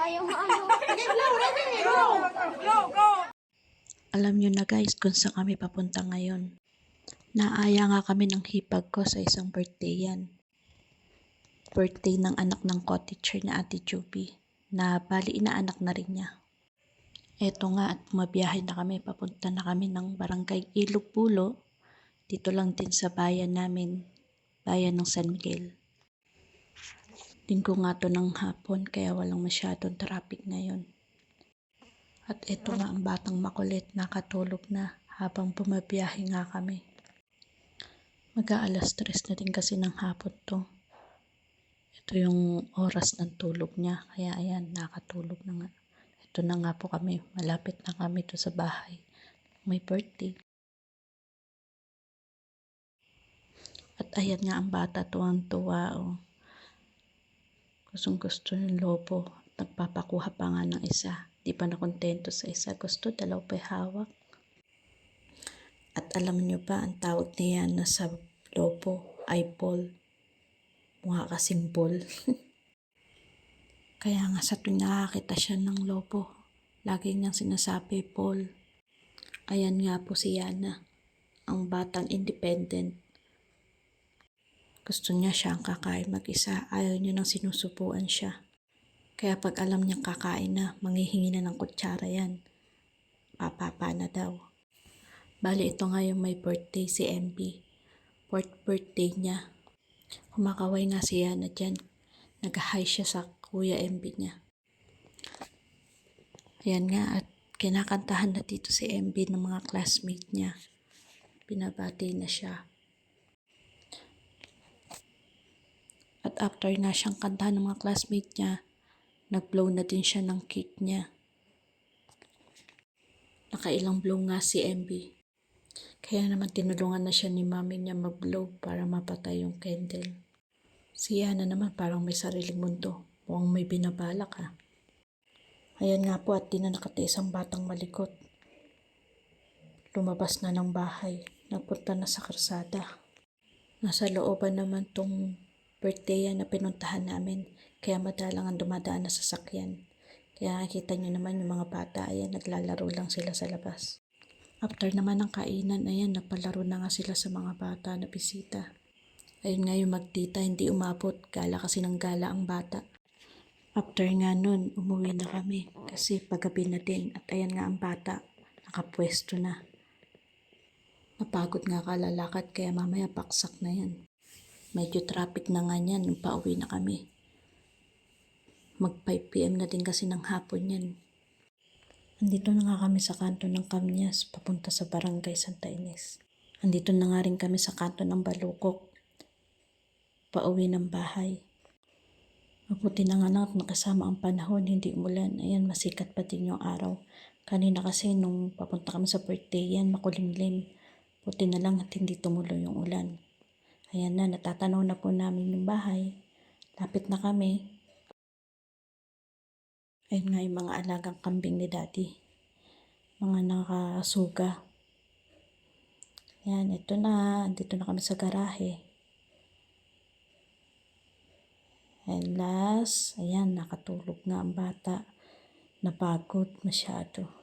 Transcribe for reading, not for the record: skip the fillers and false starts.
ayaw mo ano. Alam nyo na guys kung saan kami papunta ngayon. Naaya nga kami ng hipag ko sa isang birthday yan. Birthday ng anak ng co-teacher na Ate Juby na bali inaanak na rin niya. Eto nga at bumabiyahe na kami, papunta na kami ng barangay Ilog Pulo. Dito lang din sa bayan namin, bayan ng San Miguel. Linggo nga to ng hapon kaya walang masyadong traffic ngayon. At eto nga ang batang makulit, nakatulog na habang bumabiyahe nga kami. Mag-aalas 3 na din kasi ng hapon to. Ito yung oras ng tulog niya, kaya ayan, nakatulog na nga. Ito na nga po kami, malapit na kami to sa bahay. May birthday. At ayan nga ang bata, tuwang-tuwa. Oh. Gustong-gusto ng lobo. Nagpapakuha pa nga ng isa. Di pa nakontento sa isa. Gusto, dalaw pa hawak. At alam niyo ba, ang tawag niya na sa lobo ay ball. Mukha kasing ball. Kaya nga sa tuwing nakakita siya ng lobo, lagi niyang sinasabi, ball. Ayan nga po si Yana, ang batang independent. Gusto niya siyang kakain mag-isa, ayaw niya nang sinusubuan siya. Kaya pag alam niyang kakain na, manghihingi na ng kutsara yan. Papapa na daw. Bali ito nga yung may birthday si MB. Fourth birthday niya. Kumakaway nga si Yana dyan. Nag-hi siya sa Kuya MB niya. Ayan nga at kinakantahan na dito si MB ng mga classmate niya. Binabati na siya. At after nga siyang kantahan ng mga classmate niya, nag-blow na din siya ng cake niya. Nakailang blow nga si MB. Kaya naman tinulungan na siya ni mami niya mag-blow para mapatay yung candle. Si Yana naman parang may sariling mundo. Mukhang may binabalak ha. Ayan nga po at di na nakatiis ang batang malikot. Lumabas na ng bahay. Nagpunta na sa karsada. Nasa looban naman tong birthday na pinuntahan namin. Kaya madalang ang dumadaan na sasakyan. Kaya nakita nyo naman yung mga bata. Ayan, naglalaro lang sila sa labas. After naman ng kainan, ayan, nagpalaro na nga sila sa mga bata na bisita. Ayun nga yung magtita, hindi umabot. Gala kasi ng gala ang bata. After nga nun, umuwi na kami kasi paggabi na din. At ayan nga ang bata, nakapwesto na. Napagod nga kalalakad kaya mamaya paksak na yan. Medyo traffic na nga yan nung pauwi na kami. Mag 5 PM na din kasi ng hapon yan. Andito na nga kami sa kanto ng Camñas, papunta sa Barangay Santa Ines. Andito na nga rin kami sa kanto ng Balukok, pauwi ng bahay. Mabuti na nga lang nakasama ang panahon, hindi umulan. Ayan, masikat pa din yung araw. Kanina kasi nung papunta kami sa birthday yan, makulimlim. Buti na lang at hindi tumuloy yung ulan. Ayan na, natatanaw na po namin yung bahay. Lapit na kami. Ayun nga yung mga alagang kambing ni Daddy. Mga nakasuga. Ayan, ito na. Dito na kami sa garahe. And last, ayan, nakatulog nga ang bata. Napagod masyado.